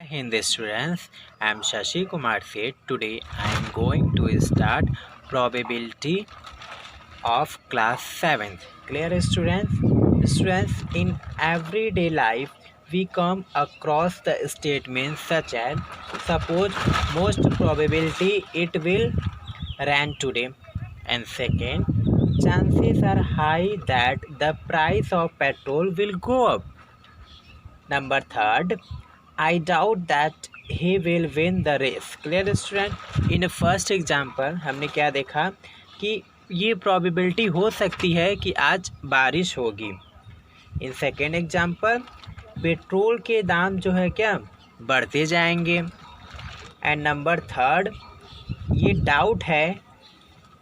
Hindi students, I am Shashi Kumar Seth. Today I am going to start probability of class 7th. Clear students? Students, in everyday life we come across the statements such as suppose most probability it will rain today, and second, chances are high that the price of petrol will go up. Number third, I doubt that he will win the race. Clear student? In first example हमने क्या देखा कि ये probability हो सकती है कि आज बारिश होगी. इन सेकेंड एग्जाम्पल पेट्रोल के दाम जो है क्या बढ़ते जाएंगे. एंड नंबर थर्ड, ये डाउट है,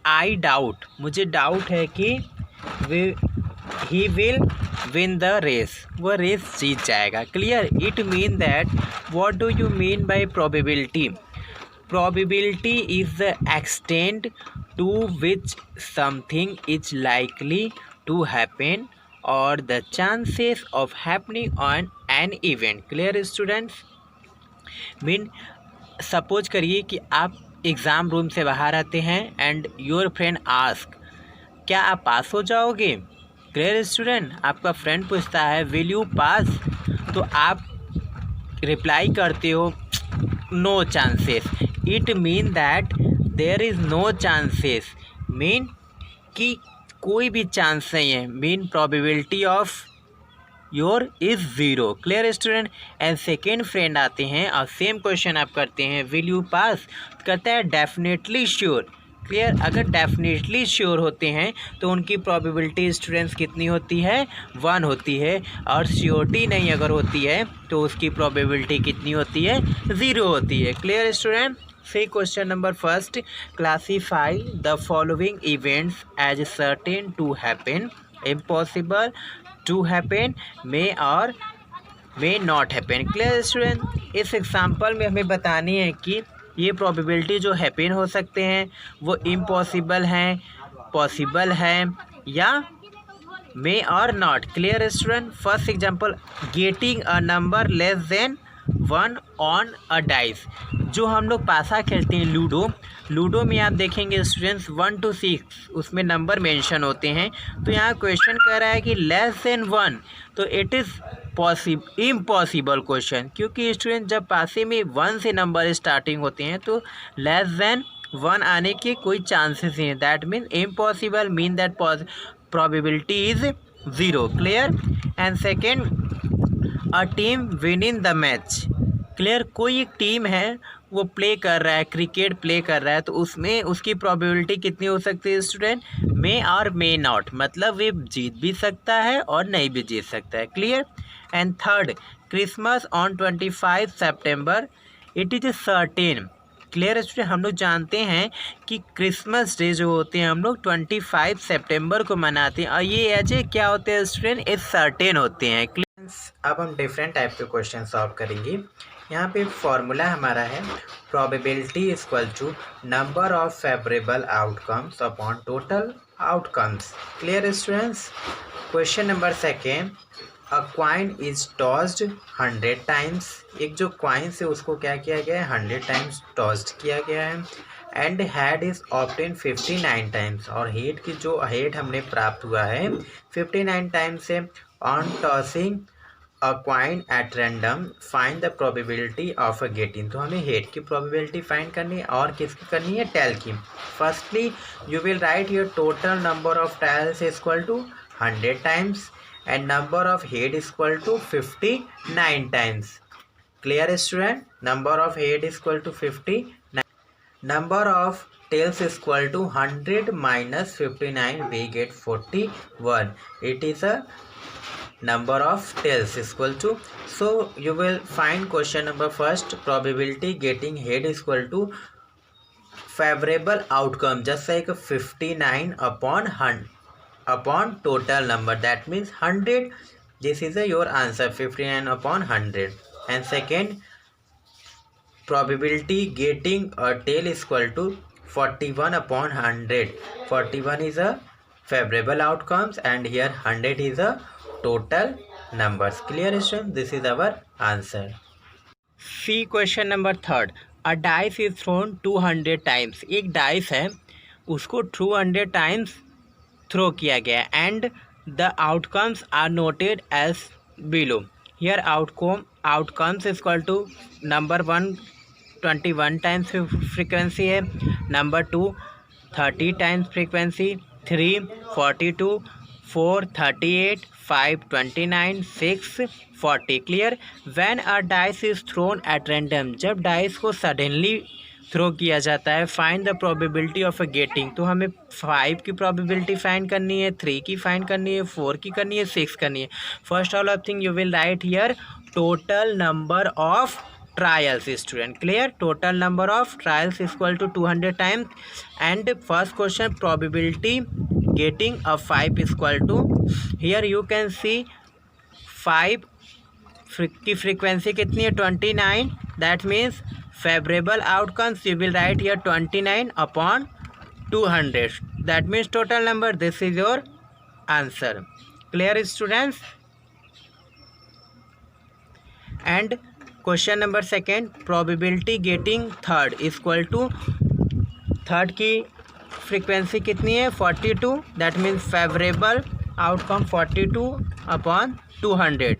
आई डाउट, मुझे डाउट है कि he will win the race, वो रेस जीत जाएगा. Clear? It mean that what do you mean by probability? Probability is the extent to which something is likely to happen और the chances of happening on an event. Clear students? Mean suppose करिए कि आप exam room से बाहर आते हैं and your friend ask क्या आप पास हो जाओगे. Clear student? आपका फ्रेंड पूछता है विल यू पास, तो आप रिप्लाई करते हो no chances. It mean that there is no chances, mean कि कोई भी चांस नहीं है. Mean probability of your is zero. Clear student? And second friend आते हैं और सेम क्वेश्चन आप करते हैं विल यू पास, कहता है डेफिनेटली श्योर. क्लियर? अगर डेफिनेटली श्योर होते हैं तो उनकी प्रोबेबिलिटी स्टूडेंट्स कितनी होती है? 1 होती है. और श्योरिटी नहीं अगर होती है तो उसकी प्रोबेबिलिटी कितनी होती है? 0 होती है. Clear student? से question number first, classify the following events as certain to happen, impossible to happen, may और may not happen. Clear student? इस एग्जाम्पल में हमें बतानी है कि ये प्रोबेबिलिटी जो हैपन हो सकते हैं वो इम्पॉसिबल हैं, पॉसिबल हैं या मे और not. Clear student? First example, getting a number less than 1 on a dice. जो हम लोग पासा खेलते हैं लूडो में आप देखेंगे स्टूडेंट्स 1 to 6 उसमें नंबर मेंशन होते हैं. तो यहाँ क्वेश्चन कह रहा है कि लेस देन 1, तो इट इज़ इम्पॉसिबल क्वेश्चन, क्योंकि स्टूडेंट जब पासे में 1 से नंबर स्टार्टिंग होते हैं तो लेस देन 1 आने के कोई चांसेस नहीं है. That mean impossible, mean that probability is 0. Clear? And second, a team win in the match. Clear? कोई एक टीम है वो प्ले कर रहा है, क्रिकेट प्ले कर रहा है, तो उसमें उसकी प्रोबेबिलिटी कितनी हो सकती है स्टूडेंट? मे और मे नॉट, मतलब वे जीत भी सकता है और नहीं भी जीत सकता है. Clear? And third, Christmas on 25 September, it is certain. Clear student? हम लोग जानते हैं कि क्रिसमस डे जो होते हैं हम लोग 25 सितंबर को मनाते हैं और ये एज ए क्या होते हैं स्टूडेंट? इज सर्टेन होते हैं. अब हम डिफरेंट टाइप के क्वेश्चन सॉल्व करेंगे. यहाँ पे फॉर्मूला हमारा है probability equal to number of favourable outcomes upon total outcomes. Clear students? Question number second, a coin is tossed 100 times. एक जो क्वाइन है उसको क्या किया गया है? 100 टाइम्स टॉस्ड किया गया है. And head is obtain 59 times, और हेड की जो हेड हमने प्राप्त हुआ है 59 टाइम्स से. On tossing a coin at random find the probability of a getting. तो हमें हेड की प्रोबेबिलिटी फाइंड करनी है और किसकी करनी है? टेल की. Firstly you will write your total number of tails equal to 100 times and number of head is equal to 59 times. Clear student? Number of head is equal to 59. Number of tails is equal to 100 minus 59, we get 41. It is a number of tails is equal to. So you will find question number first, probability getting head is equal to favorable outcome, just like 59 upon 100 upon total number, that means 100. This is your answer, 59 upon 100. And second, probability getting a tail is equal to 41 upon 100. 41 is a favorable outcomes and here 100 is a total numbers. Clear students? This is our answer. See question number third, a dice is thrown 200 times. एक dice है, उसको 200 times throw किया गया and the outcomes are noted as below. Here outcomes is equal to number 1 21 times frequency है, number 2 30 times frequency, 3 42, 4 38, 5 29, 6 40। Clear. When a dice is thrown at random, जब dice को suddenly throw किया जाता है, find the probability of a getting. तो हमें 5 की probability find करनी है, 3 की फाइंड करनी है, 4 की करनी है, 6 करनी है। First of thing you will write here total number of trials student। clear, total number of trials is equal to 200 times and first question probability getting a 5 is equal to, here you can see 5 की frequency कितनी है 29, that means favourable outcomes you will write here 29 upon 200, that means total number. This is your answer. Clear students. And question number second, probability getting third equal to, third की frequency कितनी है 42, that means favourable outcome 42 upon 200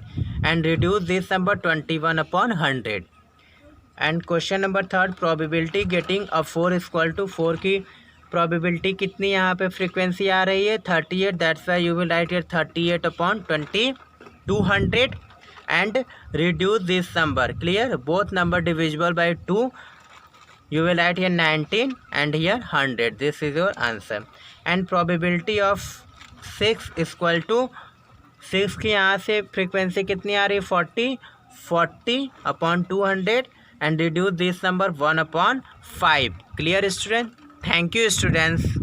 and reduce this number 21 upon 100। and question number third, probability getting a 4 is equal to, 4 की probability कितनी यहाँ पे frequency आ रही है 38, that's why you will write here 38 upon 200 and reduce this number। clear, both number divisible by 2, you will write here 19 and here 100, this is your answer। and probability of 6 is equal to, 6 की यहाँ से frequency कितनी आ रही है 40 upon 200 and reduce this number 1 upon 5। Clear student. Thank you students.